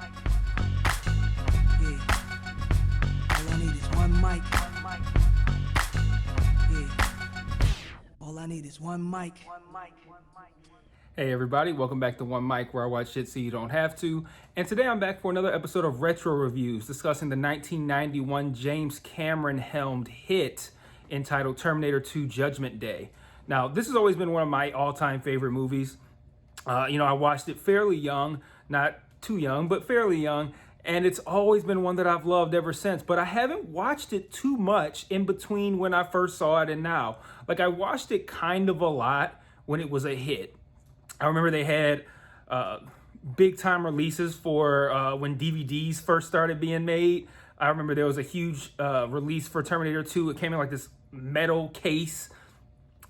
Yeah. All I need is one mic. Yeah. All I need is one mic. Hey everybody, welcome back to One Mic, where I watch shit so you don't have to. And today I'm back for another episode of Retro Reviews, discussing the 1991 James Cameron helmed hit entitled Terminator 2 Judgment Day. Now, this has always been one of my all-time favorite movies. I watched it fairly young, not too young, but fairly young, and it's always been one that I've loved ever since. But I haven't watched it too much in between when I first saw it and now. Like, I watched it kind of a lot when it was a hit. I remember they had big time releases for when DVDs first started being made. I remember there was a huge release for Terminator 2. It came in like this metal case.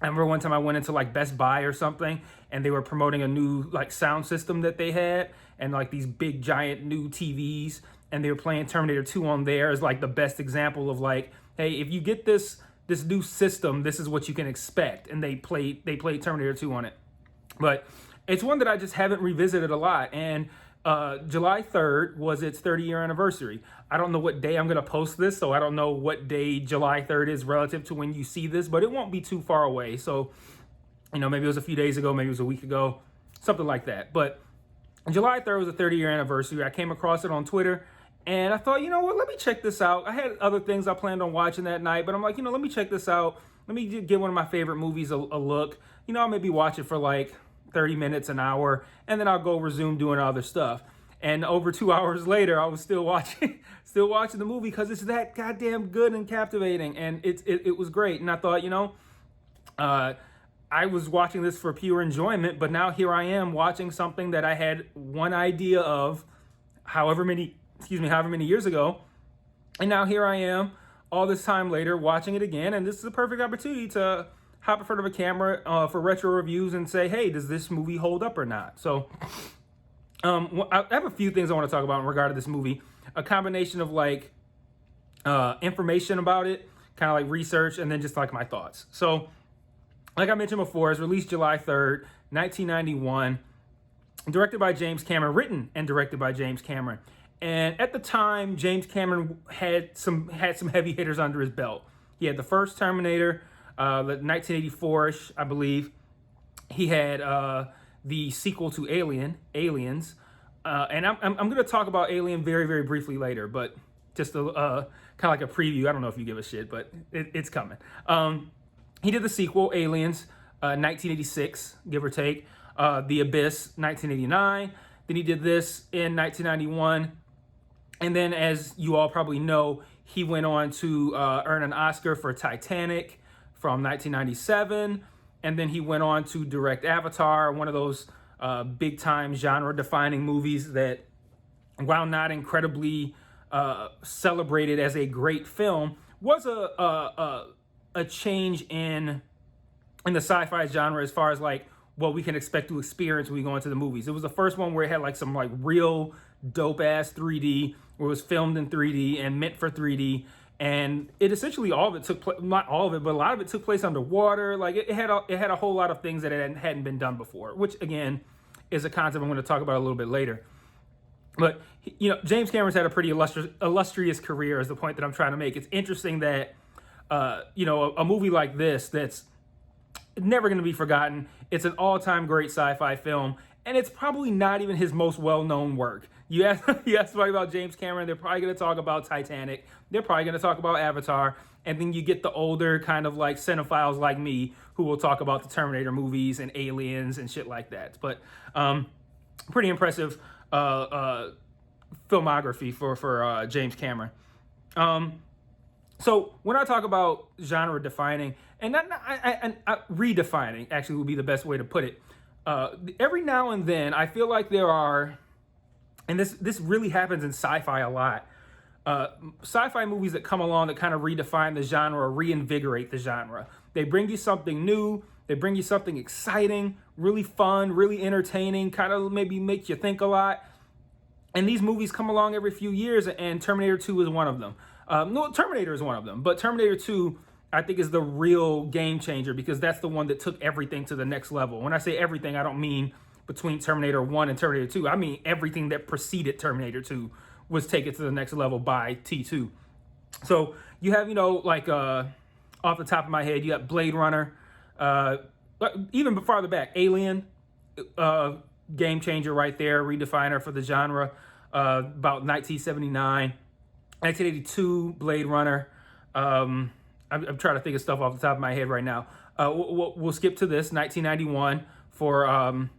I remember one time I went into like Best Buy or something, and they were promoting a new like sound system that they had, and like these big giant new TVs, and they were playing Terminator 2 on there as like the best example of like, hey, if you get this new system, this is what you can expect. And they played Terminator 2 on it. But it's one that I just haven't revisited a lot. And July 3rd was its 30-year anniversary. I don't know what day I'm going to post this, so I don't know what day July 3rd is relative to when you see this, but it won't be too far away. So, maybe it was a few days ago, maybe it was a week ago, something like that. But July 3rd was a 30-year anniversary. I came across it on Twitter, and I thought, let me check this out. I had other things I planned on watching that night, but I'm like, let me check this out. Let me give one of my favorite movies a look. I'll maybe watch it for like 30 minutes, an hour, and then I'll go resume doing other stuff. And over 2 hours later, I was still watching the movie because it's that goddamn good and captivating, and it was great. And I thought, I was watching this for pure enjoyment, but now here I am watching something that I had one idea of however many years ago, and now here I am all this time later watching it again, and this is a perfect opportunity to hop in front of a camera for retro reviews and say, hey, does this movie hold up or not? So I have a few things I want to talk about in regard to this movie. A combination of like information about it, kind of like research, and then just like my thoughts. So like I mentioned before, it's released July 3rd, 1991, directed by James Cameron, written and directed by James Cameron. And at the time, James Cameron had some heavy hitters under his belt. He had the first Terminator, 1984-ish, I believe. He had the sequel to Aliens, and I'm going to talk about Alien very, very briefly later, but just kind of like a preview. I don't know if you give a shit, but it's coming. He did the sequel, Aliens, 1986, give or take. The Abyss, 1989. Then he did this in 1991. And then, as you all probably know, he went on to earn an Oscar for Titanic from 1997. And then he went on to direct Avatar, one of those big-time genre-defining movies that, while not incredibly celebrated as a great film, was a change in the sci-fi genre as far as like what we can expect to experience when we go into the movies. It was the first one where it had like some like real dope-ass 3D, where it was filmed in 3D and meant for 3D. And it essentially, all of it took place, not all of it, but a lot of it took place underwater. Like it had a whole lot of things that hadn't been done before, which again is a concept I'm going to talk about a little bit later. But James Cameron's had a pretty illustrious career, is the point that I'm trying to make. It's interesting that a movie like this that's never going to be forgotten. It's an all-time great sci-fi film, and it's probably not even his most well-known work. You ask somebody about James Cameron, they're probably going to talk about Titanic. They're probably going to talk about Avatar. And then you get the older kind of like cinephiles like me who will talk about the Terminator movies and Aliens and shit like that. But pretty impressive filmography for James Cameron. So when I talk about genre defining, and redefining actually would be the best way to put it. Every now and then I feel like there are, and this really happens in sci-fi a lot, sci-fi movies that come along that kind of redefine the genre or reinvigorate the genre. They bring you something new, they bring you something exciting, really fun, really entertaining, kind of maybe make you think a lot. And these movies come along every few years, and Terminator 2 is one of them. No, Terminator is one of them, but Terminator 2, I think, is the real game changer, because that's the one that took everything to the next level. When I say everything, I don't mean between Terminator 1 and Terminator 2. I mean, everything that preceded Terminator 2 was taken to the next level by T2. So you have, like off the top of my head, you got Blade Runner, even farther back, Alien, game changer right there, redefiner for the genre, about 1979, 1982, Blade Runner. I'm trying to think of stuff off the top of my head right now. We'll skip to this, 1991 for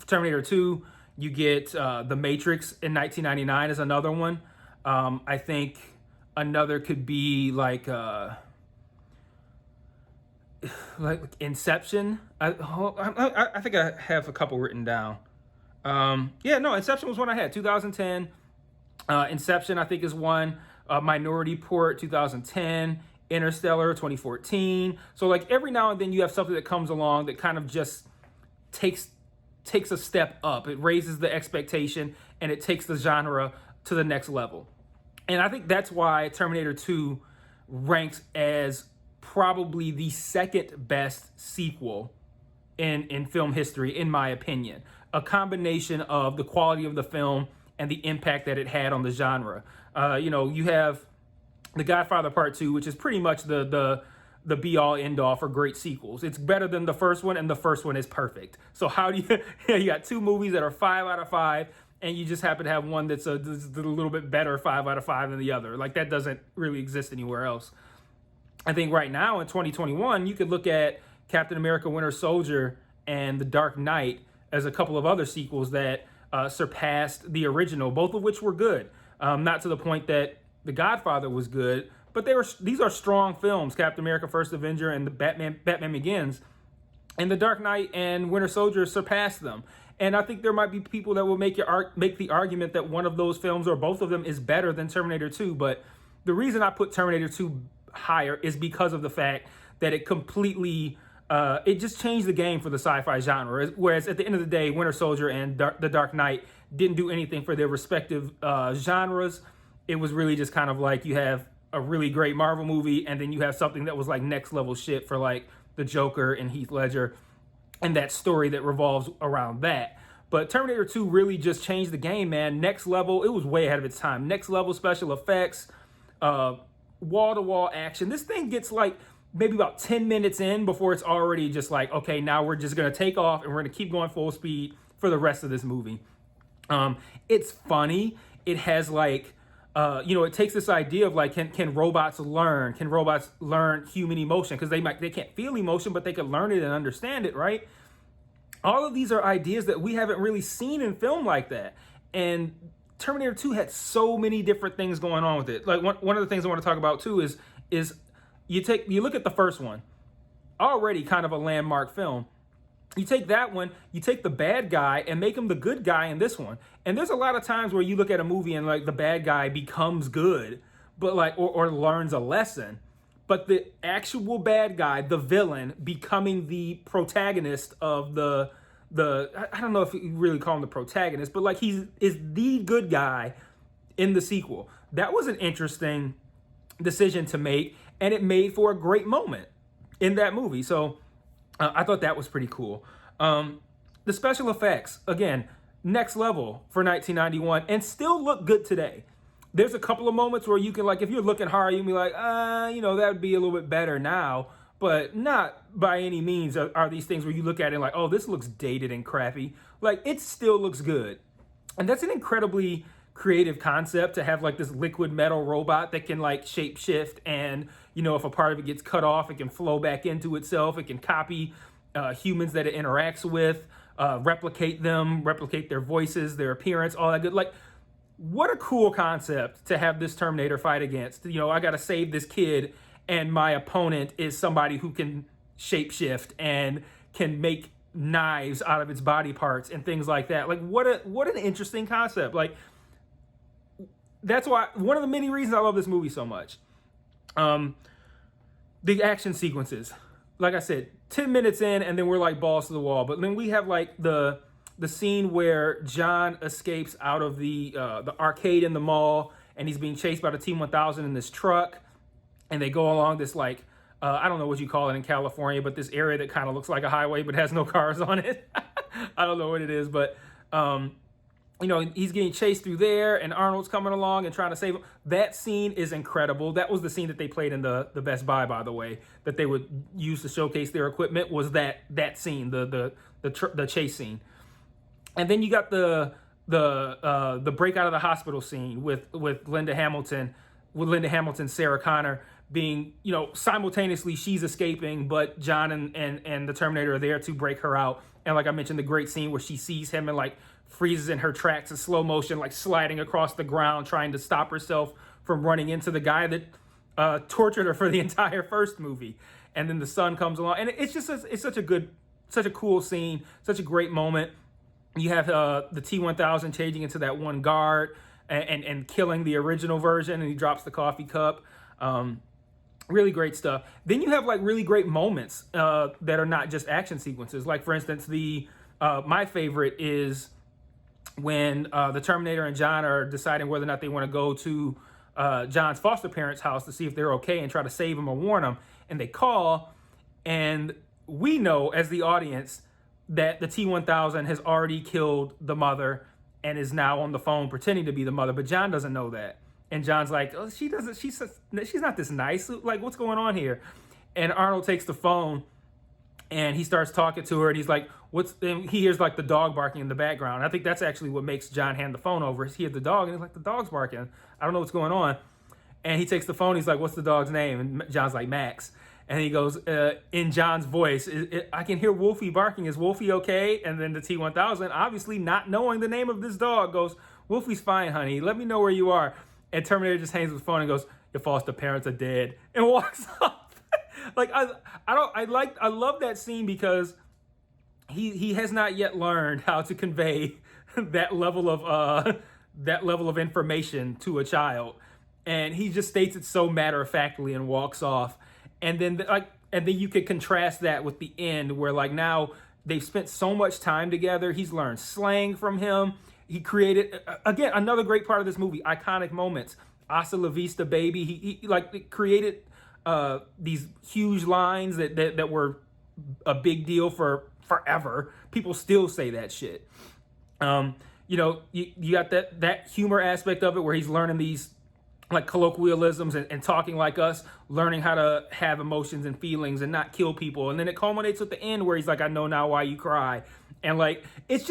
Terminator 2. You get The Matrix in 1999 is another one. I think another could be like Inception. I think I have a couple written down. Inception was one I had. 2010. Inception, I think, is one. Minority Report, 2010. Interstellar, 2014. So like every now and then you have something that comes along that kind of just takes a step up. It raises the expectation and it takes the genre to the next level. And I think that's why Terminator 2 ranks as probably the second best sequel in film history, in my opinion. A combination of the quality of the film and the impact that it had on the genre. You have The Godfather Part 2, which is pretty much the be-all, end-all for great sequels. It's better than the first one, and the first one is perfect. So how do you... you got two movies that are 5 out of 5, and you just happen to have one that's a little bit better 5 out of 5 than the other. Like, that doesn't really exist anywhere else. I think right now, in 2021, you could look at Captain America Winter Soldier and The Dark Knight as a couple of other sequels that surpassed the original, both of which were good. Not to the point that The Godfather was good, but these are strong films. Captain America: First Avenger and the Batman Begins, and The Dark Knight and Winter Soldier surpassed them. And I think there might be people that will make the argument that one of those films or both of them is better than Terminator 2. But the reason I put Terminator 2 higher is because of the fact that it completely it just changed the game for the sci-fi genre. Whereas at the end of the day, Winter Soldier and The Dark Knight didn't do anything for their respective genres. It was really just kind of like you have a really great Marvel movie, and then you have something that was like next level shit for like the Joker and Heath Ledger and that story that revolves around that. But Terminator 2 really just changed the game, man. Next level. It was way ahead of its time. Next level special effects, wall-to-wall action. This thing gets like maybe about 10 minutes in before it's already just like, okay, now we're just going to take off and we're going to keep going full speed for the rest of this movie. It's funny. It has like, it takes this idea of like, can robots learn? Can robots learn human emotion? Because they can't feel emotion, but they can learn it and understand it, right? All of these are ideas that we haven't really seen in film like that. And Terminator 2 had so many different things going on with it. Like one of the things I want to talk about too is you look at the first one, already kind of a landmark film. You take that one, you take the bad guy and make him the good guy in this one. And there's a lot of times where you look at a movie and like the bad guy becomes good, but like or learns a lesson. But the actual bad guy, the villain, becoming the protagonist of the I don't know if you really call him the protagonist, but like is the good guy in the sequel. That was an interesting decision to make, and it made for a great moment in that movie. So I thought that was pretty cool. The special effects, again, next level for 1991, and still look good today. There's a couple of moments where you can, like, if you're looking hard, you can be like, that would be a little bit better now, but not by any means are these things where you look at it like, oh, this looks dated and crappy. Like, it still looks good. And that's an incredibly creative concept to have like this liquid metal robot that can like shape shift, and if a part of it gets cut off, it can flow back into itself. It can copy humans that it interacts with, replicate their voices, their appearance, all that good. Like, what a cool concept to have this Terminator fight against. I got to save this kid, and my opponent is somebody who can shapeshift and can make knives out of its body parts and things like that. Like, what an interesting concept. Like, that's why one of the many reasons I love this movie so much. The action sequences, like I said, 10 minutes in, and then we're like balls to the wall. But then we have like the scene where John escapes out of the arcade in the mall, and he's being chased by the T-1000 in this truck, and they go along this like I don't know what you call it in California, but this area that kind of looks like a highway but has no cars on it. I don't know what it is, but he's getting chased through there, and Arnold's coming along and trying to save him. That scene is incredible. That was the scene that they played in the Best Buy, by the way, that they would use to showcase their equipment. Was that scene, the chase scene. And then you got the break out of the hospital scene with Linda Hamilton, Sarah Connor being, simultaneously she's escaping, but John and the Terminator are there to break her out. And like I mentioned, the great scene where she sees him and like freezes in her tracks in slow motion, like sliding across the ground, trying to stop herself from running into the guy that tortured her for the entire first movie. And then the son comes along, and it's such a cool scene, such a great moment. You have the T-1000 changing into that one guard and killing the original version, and he drops the coffee cup. Really great stuff. Then you have like really great moments that are not just action sequences. Like for instance, my favorite is when the Terminator and John are deciding whether or not they want to go to John's foster parents' house to see if they're okay and try to save him or warn him. And they call, and we know as the audience that the T-1000 has already killed the mother and is now on the phone pretending to be the mother. But John doesn't know that. And John's like, oh, she's not this nice. Like, what's going on here? And Arnold takes the phone and he starts talking to her, and he's like, and he hears like the dog barking in the background. I think that's actually what makes John hand the phone over. He hears the dog, and he's like, the dog's barking. I don't know what's going on. And he takes the phone. He's like, what's the dog's name? And John's like, Max. And he goes, in John's voice, I can hear Wolfie barking. Is Wolfie okay? And then the T-1000, obviously not knowing the name of this dog, goes, Wolfie's fine, honey. Let me know where you are. And Terminator just hangs up the phone and goes, your foster parents are dead, and walks off. Like I love that scene because he has not yet learned how to convey that level of information to a child, and he just states it so matter-of-factly and walks off. And then you could contrast that with the end, where like now they've spent so much time together. He's learned slang from him. He created, again, another great part of this movie, iconic moments. Hasta la vista, baby. He created these huge lines that were a big deal for forever. People still say that shit. You got that humor aspect of it, where he's learning these like colloquialisms and talking like us, learning how to have emotions and feelings and not kill people. And then it culminates at the end where he's like, I know now why you cry. And like, it's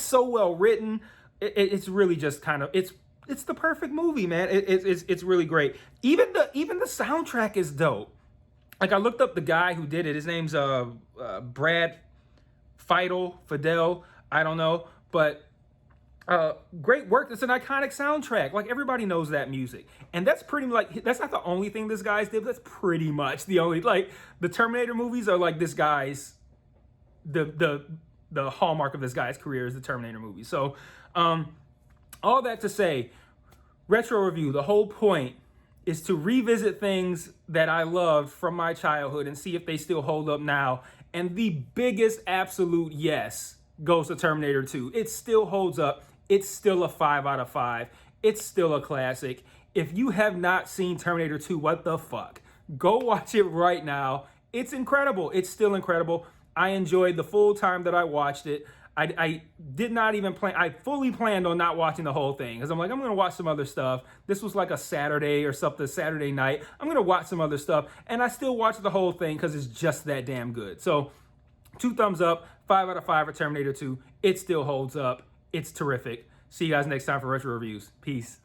so well written. It's really just kind of, it's the perfect movie, man. It's really great. Even the soundtrack is dope. Like I looked up the guy who did it. His name's Brad Fidel. I don't know, but great work. It's an iconic soundtrack. Like everybody knows that music, and that's pretty like that's not the only thing this guy's did. But that's pretty much the only, like, the Terminator movies are like this guy's the hallmark of this guy's career is the Terminator movies. So all that to say, retro review, the whole point is to revisit things that I loved from my childhood and see if they still hold up now. And the biggest absolute yes goes to Terminator 2. It still holds up. It's still a 5 out of 5. It's still a classic. If you have not seen Terminator 2, what the fuck? Go watch it right now. It's incredible. It's still incredible. I enjoyed the full time that I watched it. I did not even plan. I fully planned on not watching the whole thing because I'm like, I'm going to watch some other stuff. This was like a Saturday or something, Saturday night. I'm going to watch some other stuff. And I still watched the whole thing because it's just that damn good. So 2 thumbs up, 5 out of 5 for Terminator 2. It still holds up. It's terrific. See you guys next time for Retro Reviews. Peace.